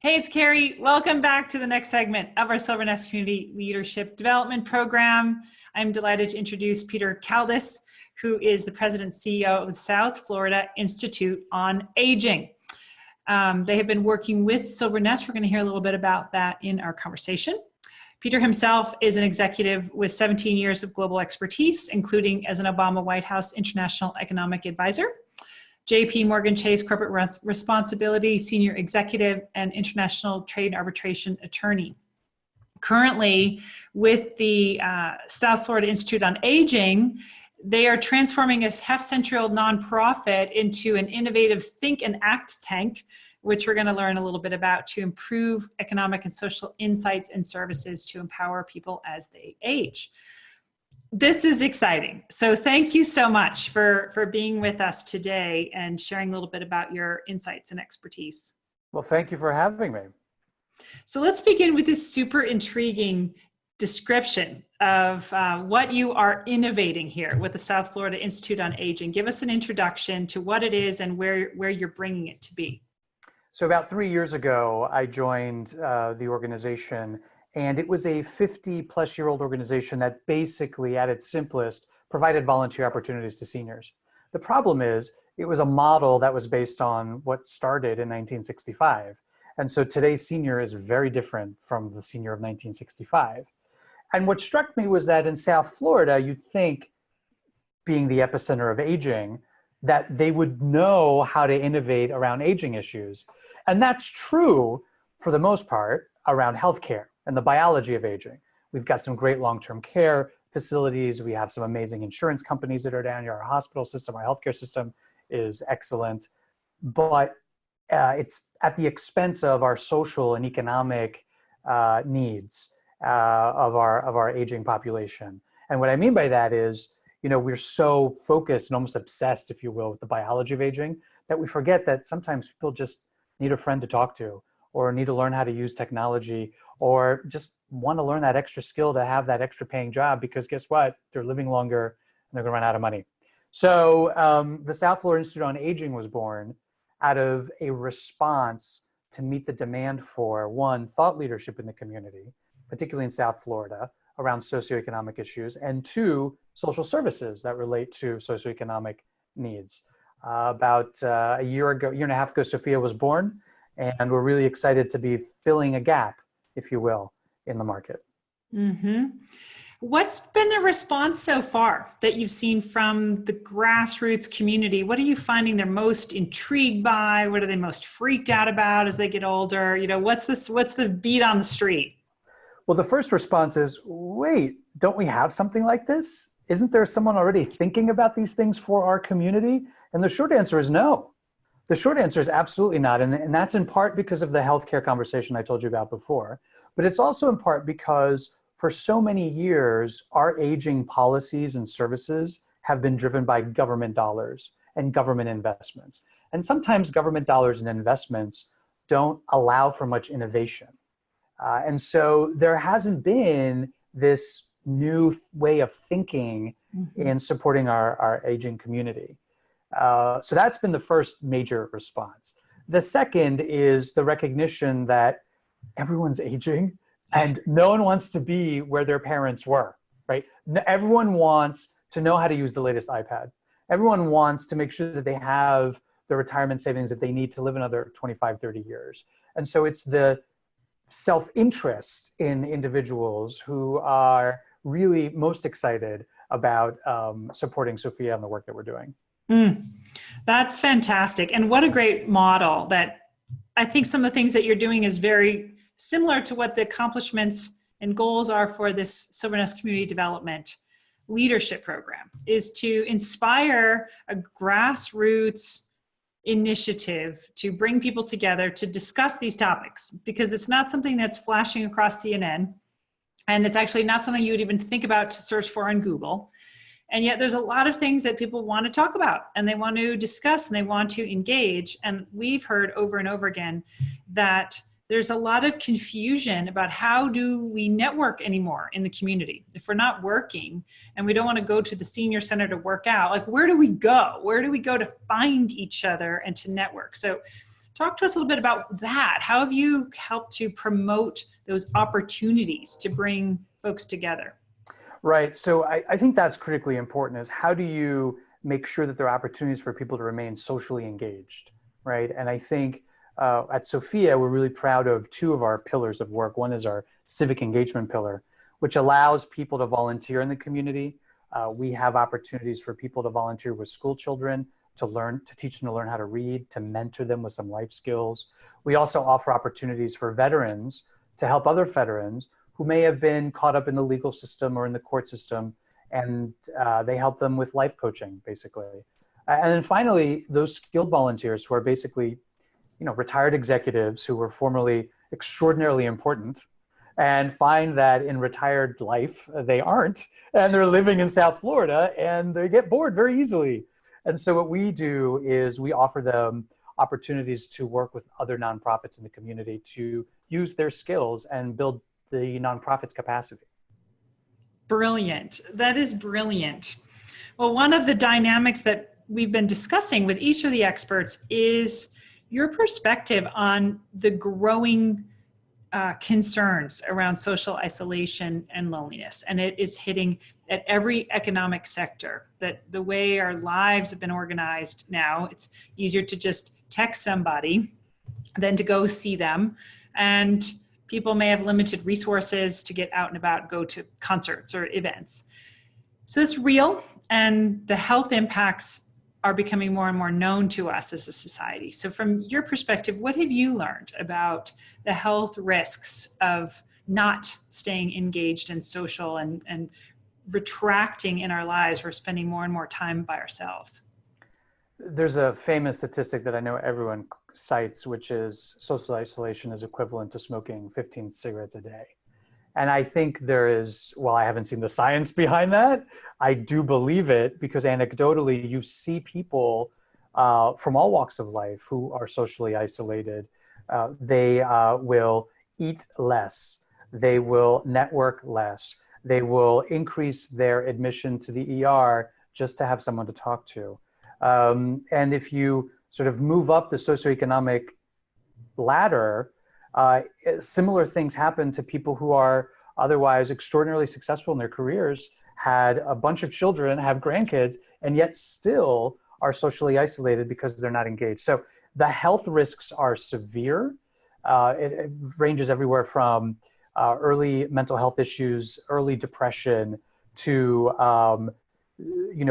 Hey, it's Carrie. Welcome back to the next segment of our Silvernest Community Leadership Development Program. I'm delighted to introduce Peter Kaldes, who is the President and CEO of the South Florida Institute on Aging. They have been working with Silvernest. We're going to hear a little bit about that in our conversation. Peter himself is an executive with 17 years of global expertise, including as an Obama White House International Economic Advisor, JP Morgan Chase Corporate Responsibility Senior Executive, and International Trade and Arbitration Attorney. Currently, with the South Florida Institute on Aging, they are transforming a half-century-old nonprofit into an innovative think and act tank, which we're going to learn a little bit about, to improve economic and social insights and services to empower people as they age. This is exciting. So thank you so much for being with us today and sharing a little bit about your insights and expertise. Well, thank you for having me. So let's begin with this super intriguing description of what you are innovating here with the South Florida Institute on Aging. Give us an introduction to what it is and where you're bringing it to be. So about 3 years ago, I joined the organization, and it was a 50-plus-year-old organization that basically, at its simplest, provided volunteer opportunities to seniors. The problem is, it was a model that was based on what started in 1965. And so today's senior is very different from the senior of 1965. And what struck me was that in South Florida, you'd think, being the epicenter of aging, that they would know how to innovate around aging issues. And that's true, for the most part, around healthcare and the biology of aging. We've got some great long-term care facilities. We have some amazing insurance companies that are down here. Our hospital system, our healthcare system is excellent. But it's at the expense of our social and economic needs of our aging population. And what I mean by that is, we're so focused and almost obsessed, if you will, with the biology of aging, that we forget that sometimes people just need a friend to talk to, or need to learn how to use technology, or just want to learn that extra skill to have that extra paying job, because guess what? They're living longer and they're going to run out of money. So the South Florida Institute on Aging was born out of a response to meet the demand for, one, thought leadership in the community, particularly in South Florida, around socioeconomic issues, and two, social services that relate to socioeconomic needs. About a year and a half ago, Sophia was born, and we're really excited to be filling a gap, if you will, in the market. Mm-hmm. What's been the response so far that you've seen from the grassroots community? What are you finding they're most intrigued by? What are they most freaked out about as they get older? What's the beat on the street? Well, the first response is, wait, don't we have something like this? Isn't there someone already thinking about these things for our community? And the short answer is no. The short answer is absolutely not. And that's in part because of the healthcare conversation I told you about before. But it's also in part because for so many years, our aging policies and services have been driven by government dollars and government investments. And sometimes government dollars and investments don't allow for much innovation. And so there hasn't been this new way of thinking in supporting our aging community. So that's been the first major response. The second is the recognition that everyone's aging and no one wants to be where their parents were, right? Everyone wants to know how to use the latest iPad. Everyone wants to make sure that they have the retirement savings that they need to live another 25, 30 years. And so it's the self-interest in individuals who are really most excited about supporting Sophia and the work that we're doing. That's fantastic. And what a great model. That I think some of the things that you're doing is very similar to what the accomplishments and goals are for this Silvernest Community Development Leadership Program, is to inspire a grassroots initiative to bring people together to discuss these topics, because it's not something that's flashing across CNN, and it's actually not something you would even think about to search for on Google. And yet there's a lot of things that people want to talk about and they want to discuss and they want to engage. And we've heard over and over again that there's a lot of confusion about how do we network anymore in the community. If we're not working and we don't want to go to the senior center to work out, like where do we go? Where do we go to find each other and to network? So Talk to us a little bit about that. How have you helped to promote those opportunities to bring folks together? Right. So I think that's critically important is how do you make sure that there are opportunities for people to remain socially engaged, right? And I think at Sophia, we're really proud of two of our pillars of work. One is our civic engagement pillar, which allows people to volunteer in the community. We have opportunities for people to volunteer with school children, to teach them to learn how to read, to mentor them with some life skills. We also offer opportunities for veterans to help other veterans who may have been caught up in the legal system or in the court system, and they help them with life coaching, basically. And then finally, those skilled volunteers who are basically, retired executives who were formerly extraordinarily important and find that in retired life, they aren't, and they're living in South Florida and they get bored very easily. And so what we do is we offer them opportunities to work with other nonprofits in the community to use their skills and build the nonprofit's capacity. Brilliant. That is brilliant. Well, one of the dynamics that we've been discussing with each of the experts is your perspective on the growing concerns around social isolation and loneliness. And it is hitting at every economic sector, that the way our lives have been organized now, it's easier to just text somebody than to go see them. And people may have limited resources to get out and about, go to concerts or events. So it's real, and the health impacts are becoming more and more known to us as a society. So from your perspective, what have you learned about the health risks of not staying engaged and social and retracting in our lives? We're spending more and more time by ourselves. There's a famous statistic that I know everyone cites, which is social isolation is equivalent to smoking 15 cigarettes a day. And I think there is, while I haven't seen the science behind that, I do believe it because anecdotally you see people from all walks of life who are socially isolated. They will eat less. They will network less. They will increase their admission to the ER just to have someone to talk to. And if you sort of move up the socioeconomic ladder, similar things happen to people who are otherwise extraordinarily successful in their careers, had a bunch of children, have grandkids, and yet still are socially isolated because they're not engaged. So the health risks are severe. It ranges everywhere from early mental health issues, early depression, to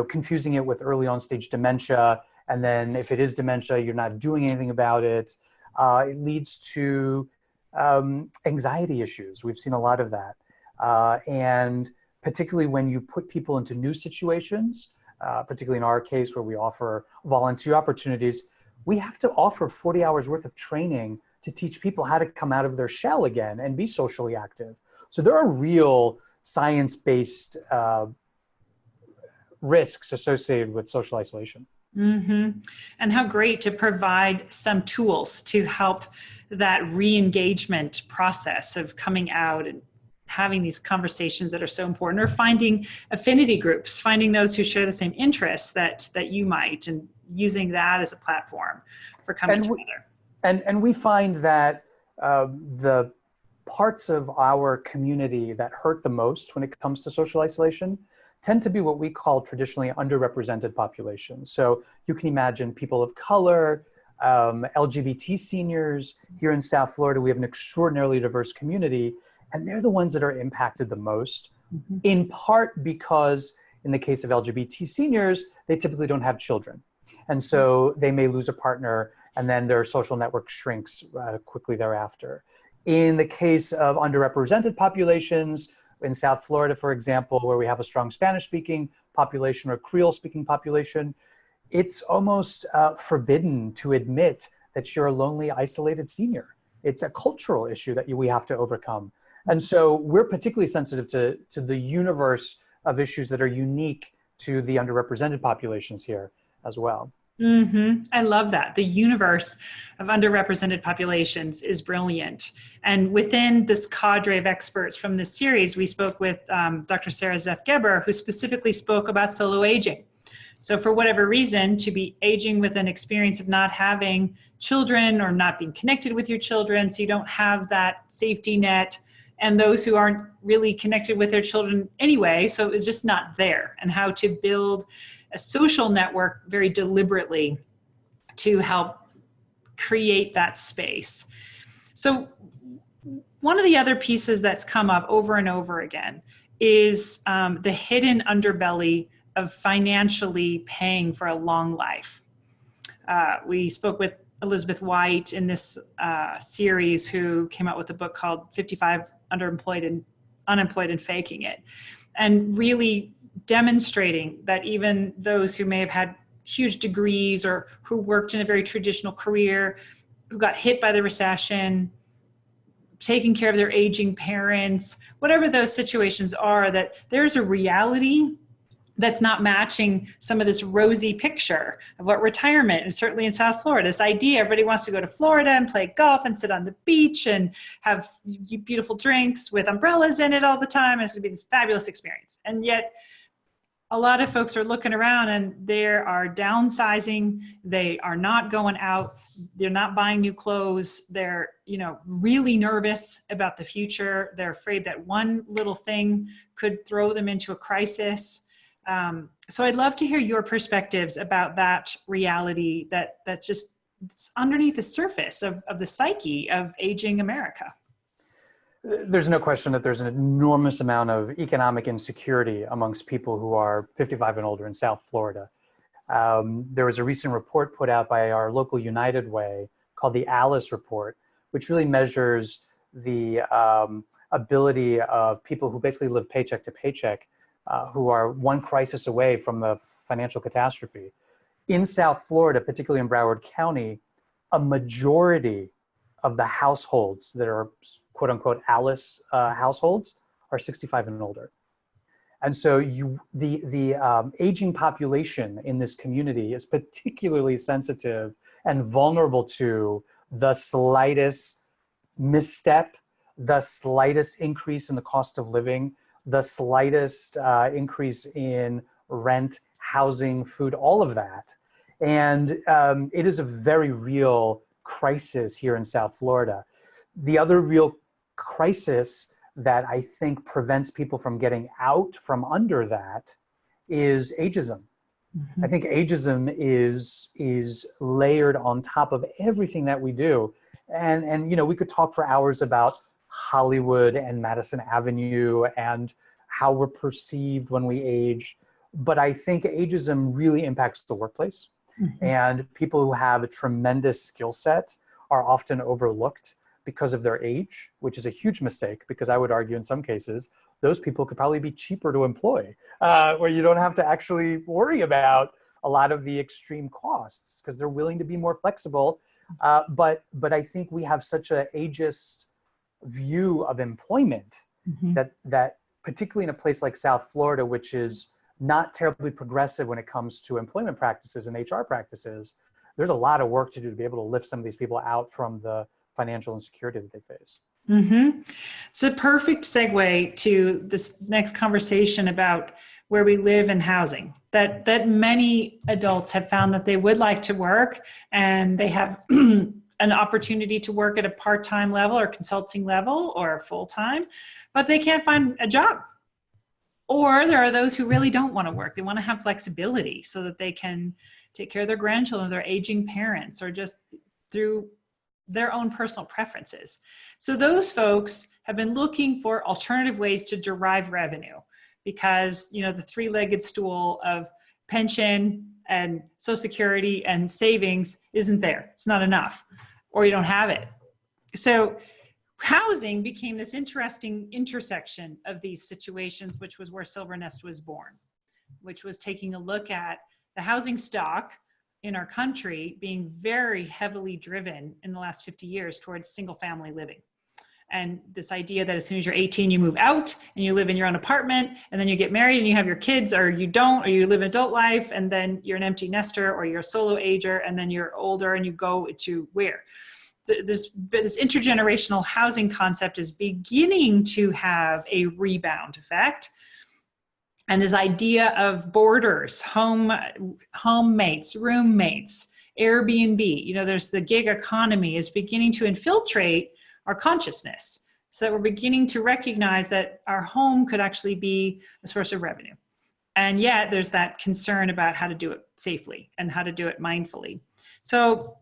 confusing it with early on stage dementia. And then if it is dementia, you're not doing anything about it. It leads to anxiety issues. We've seen a lot of that. And particularly when you put people into new situations, particularly in our case where we offer volunteer opportunities, we have to offer 40 hours worth of training to teach people how to come out of their shell again and be socially active. So there are real science-based risks associated with social isolation. Mm-hmm. And how great to provide some tools to help that re-engagement process of coming out and having these conversations that are so important, or finding affinity groups, finding those who share the same interests that you might, and using that as a platform for coming together. And we find that the parts of our community that hurt the most when it comes to social isolation tend to be what we call traditionally underrepresented populations. So you can imagine people of color, LGBT seniors. Here in South Florida, we have an extraordinarily diverse community, and they're the ones that are impacted the most, in part because in the case of LGBT seniors, they typically don't have children. And so they may lose a partner, and then their social network shrinks quickly thereafter. In the case of underrepresented populations, in South Florida, for example, where we have a strong Spanish-speaking population or Creole-speaking population, it's almost forbidden to admit that you're a lonely, isolated senior. It's a cultural issue that we have to overcome. And so we're particularly sensitive to the universe of issues that are unique to the underrepresented populations here as well. Mm-hmm. I love that. The universe of underrepresented populations is brilliant. And within this cadre of experts from this series, we spoke with Dr. Sarah Zeff-Geber, who specifically spoke about solo aging. So for whatever reason, to be aging with an experience of not having children or not being connected with your children, so you don't have that safety net, and those who aren't really connected with their children anyway, so it's just not there, and how to build a social network very deliberately to help create that space. So one of the other pieces that's come up over and over again is the hidden underbelly of financially paying for a long life. We spoke with Elizabeth White in this series, who came out with a book called 55 Underemployed and Unemployed and Faking It, and really demonstrating that even those who may have had huge degrees or who worked in a very traditional career, who got hit by the recession, taking care of their aging parents, whatever those situations are, that there's a reality that's not matching some of this rosy picture of what retirement is. Certainly in South Florida, this idea everybody wants to go to Florida and play golf and sit on the beach and have beautiful drinks with umbrellas in it all the time. It's going to be this fabulous experience. And yet a lot of folks are looking around and they are downsizing. They are not going out. They're not buying new clothes. They're, really nervous about the future. They're afraid that one little thing could throw them into a crisis. So I'd love to hear your perspectives about that reality that's just it's underneath the surface of the psyche of aging America. There's no question that there's an enormous amount of economic insecurity amongst people who are 55 and older in South Florida. There was a recent report put out by our local United Way called the Alice Report, which really measures the ability of people who basically live paycheck to paycheck, who are one crisis away from the financial catastrophe. In South Florida, particularly in Broward County, a majority of the households that are quote unquote Alice households are 65 and older. And so the aging population in this community is particularly sensitive and vulnerable to the slightest misstep, the slightest increase in the cost of living, the slightest increase in rent, housing, food, all of that. And it is a very real crisis here in South Florida. The other real crisis that I think prevents people from getting out from under that is ageism. Mm-hmm. I think ageism is layered on top of everything that we do. And we could talk for hours about Hollywood and Madison Avenue and how we're perceived when we age. But I think ageism really impacts the workplace. Mm-hmm. And people who have a tremendous skill set are often overlooked because of their age, which is a huge mistake, because I would argue in some cases, those people could probably be cheaper to employ, where you don't have to actually worry about a lot of the extreme costs because they're willing to be more flexible. But I think we have such an ageist view of employment mm-hmm. that particularly in a place like South Florida, which is not terribly progressive when it comes to employment practices and HR practices, there's a lot of work to do to be able to lift some of these people out from the financial insecurity that they face. Mm-hmm. It's a perfect segue to this next conversation about where we live and housing, that many adults have found that they would like to work and they have an opportunity to work at a part-time level or consulting level or full-time, but they can't find a job. Or there are those who really don't want to work. They want to have flexibility so that they can take care of their grandchildren, their aging parents, or just through their own personal preferences. So those folks have been looking for alternative ways to derive revenue because, the three-legged stool of pension and Social Security and savings isn't there. It's not enough, or you don't have it. So housing became this interesting intersection of these situations, which was where Silvernest was born, which was taking a look at the housing stock in our country being very heavily driven in the last 50 years towards single family living. And this idea that as soon as you're 18, you move out and you live in your own apartment, and then you get married and you have your kids, or you don't, or you live an adult life, and then you're an empty nester, or you're a solo ager, and then you're older and you go to where? This intergenerational housing concept is beginning to have a rebound effect. And this idea of boarders, homemates, roommates, Airbnb, there's the gig economy is beginning to infiltrate our consciousness, so that we're beginning to recognize that our home could actually be a source of revenue. And yet there's that concern about how to do it safely and how to do it mindfully. So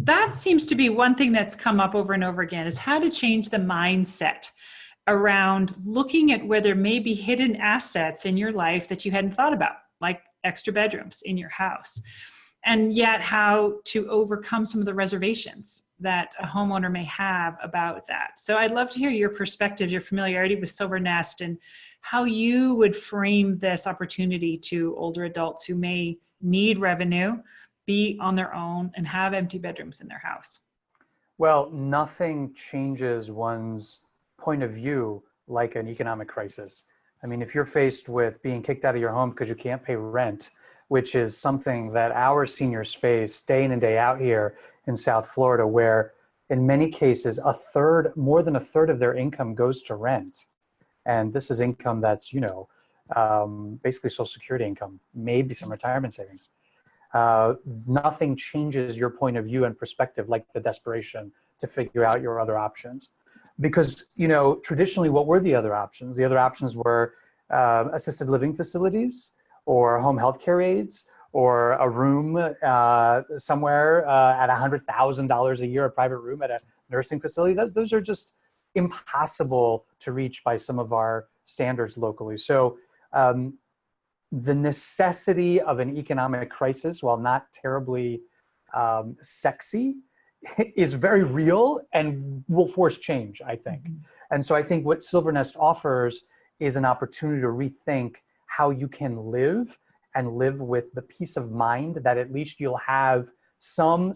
that seems to be one thing that's come up over and over again, is how to change the mindset around looking at where there may be hidden assets in your life that you hadn't thought about, like extra bedrooms in your house, and yet how to overcome some of the reservations that a homeowner may have about that. So I'd love to hear your perspective, your familiarity with Silvernest, and how you would frame this opportunity to older adults who may need revenue, be on their own, and have empty bedrooms in their house. Well, nothing changes one's point of view like an economic crisis. I mean, if you're faced with being kicked out of your home because you can't pay rent, which is something that our seniors face day in and day out here in South Florida, where in many cases, more than a third of their income goes to rent. And this is income that's, basically Social Security income, maybe some retirement savings. Nothing changes your point of view and perspective like the desperation to figure out your other options. Because, traditionally, what were the other options? The other options were assisted living facilities, or home health care aides, or a room somewhere at $100,000 a year, a private room at a nursing facility. Those are just impossible to reach by some of our standards locally. So the necessity of an economic crisis, while not terribly sexy, is very real and will force change, I think. Mm-hmm. And so I think what Silvernest offers is an opportunity to rethink how you can live, and live with the peace of mind that at least you'll have some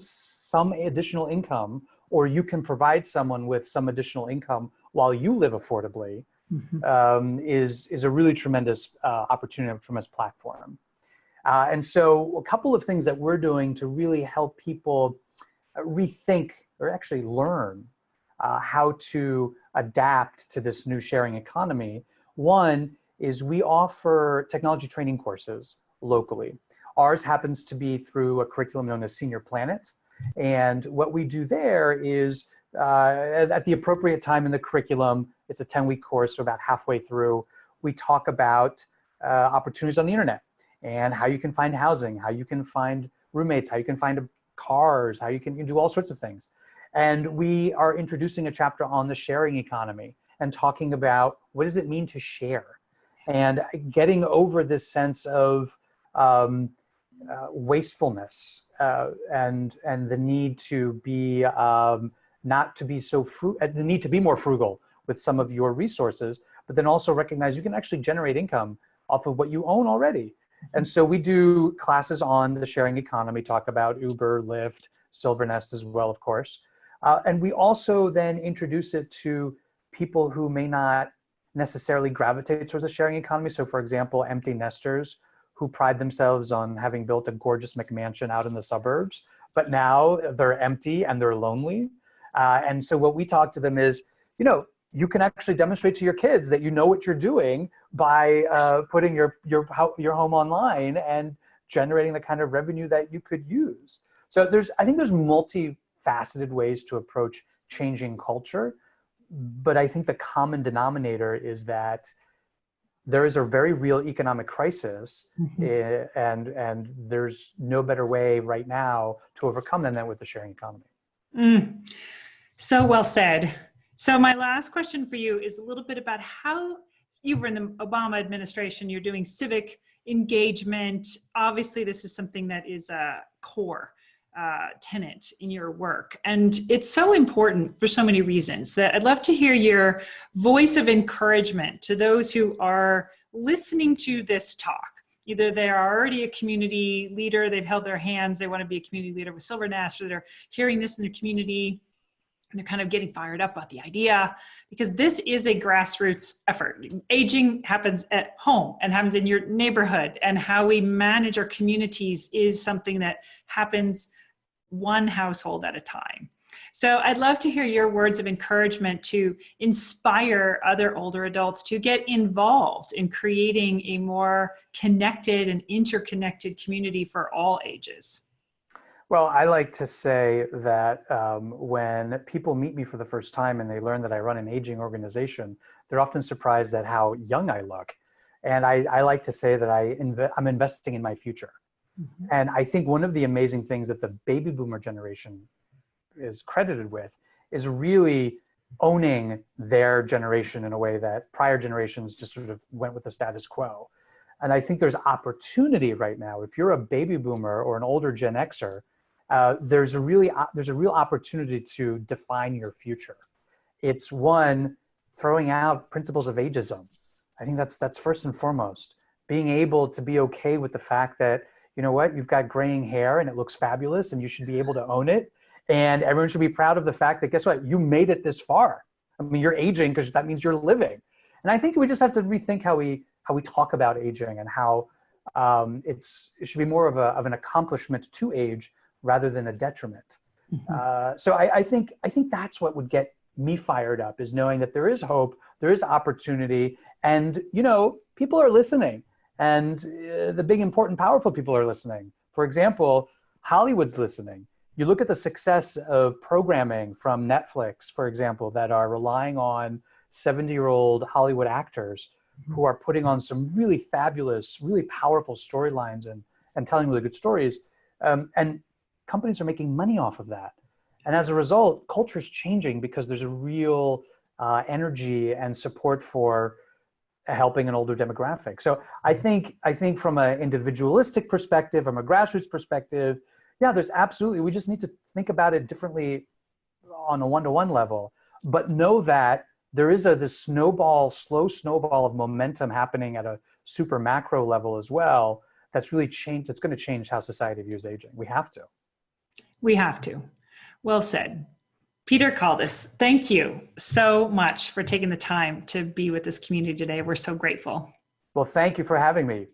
additional income, or you can provide someone with some additional income while you live affordably. Mm-hmm. Is a really tremendous opportunity, a tremendous platform. And so a couple of things that we're doing to really help people rethink, or actually learn how to adapt to this new sharing economy. One is we offer technology training courses locally. Ours happens to be through a curriculum known as Senior Planet. And what we do there is at the appropriate time in the curriculum, it's a 10-week course, so about halfway through, we talk about opportunities on the internet and how you can find housing, how you can find roommates, how you can find cars, how you can do all sorts of things. And we are introducing a chapter on the sharing economy and talking about what does it mean to share, and getting over this sense of wastefulness and the need to be not to be so the need to be more frugal with some of your resources, but then also recognize you can actually generate income off of what you own already. And so we do classes on the sharing economy, talk about Uber, Lyft, Silvernest as well, of course. And we also then introduce it to people who may not necessarily gravitate towards the sharing economy. So for example, empty nesters who pride themselves on having built a gorgeous McMansion out in the suburbs, but now they're empty and they're lonely. And so what we talk to them is, you can actually demonstrate to your kids that you know what you're doing by putting your home online and generating the kind of revenue that you could use. So I think there's multifaceted ways to approach changing culture, but I think the common denominator is that there is a very real economic crisis, mm-hmm. and there's no better way right now to overcome than that with the sharing economy. So well said. So my last question for you is a little bit about how you were in the Obama administration, you're doing civic engagement. Obviously, this is something that is a core tenet in your work. And it's so important for so many reasons that I'd love to hear your voice of encouragement to those who are listening to this talk. Either they are already a community leader, they've held their hands, they want to be a community leader with Silvernest, or they're hearing this in their community and they're kind of getting fired up about the idea, because this is a grassroots effort. Aging happens at home and happens in your neighborhood, and how we manage our communities is something that happens one household at a time. So I'd love to hear your words of encouragement to inspire other older adults to get involved in creating a more connected and interconnected community for all ages. Well, I like to say that when people meet me for the first time and they learn that I run an aging organization, they're often surprised at how young I look. And I like to say that I'm investing in my future. Mhm. And I think one of the amazing things that the baby boomer generation is credited with is really owning their generation in a way that prior generations just sort of went with the status quo. And I think there's opportunity right now. If you're a baby boomer or an older Gen Xer, there's a real opportunity to define your future. It's one, throwing out principles of ageism. I think that's first and foremost. Being able to be okay with the fact that, you know what, you've got graying hair and it looks fabulous and you should be able to own it. And everyone should be proud of the fact that, guess what, you made it this far. I mean, you're aging because that means you're living. And I think we just have to rethink how we talk about aging and how it should be more of an accomplishment to age rather than a detriment. Mhm. So I think that's what would get me fired up, is knowing that there is hope, there is opportunity, and people are listening, and the big, important, powerful people are listening. For example, Hollywood's listening. You look at the success of programming from Netflix, for example, that are relying on 70-year-old Hollywood actors who are putting on some really fabulous, really powerful storylines and telling really good stories. And companies are making money off of that. And as a result, culture is changing because there's a real energy and support for helping an older demographic. So I think from an individualistic perspective, from a grassroots perspective, yeah, there's absolutely, we just need to think about it differently on a one-to-one level, but know that there is this slow snowball of momentum happening at a super macro level as well. That's really changed. It's going to change how society views aging. We have to. We have to. Well said. Peter Kaldes, thank you so much for taking the time to be with this community today. We're so grateful. Well, thank you for having me.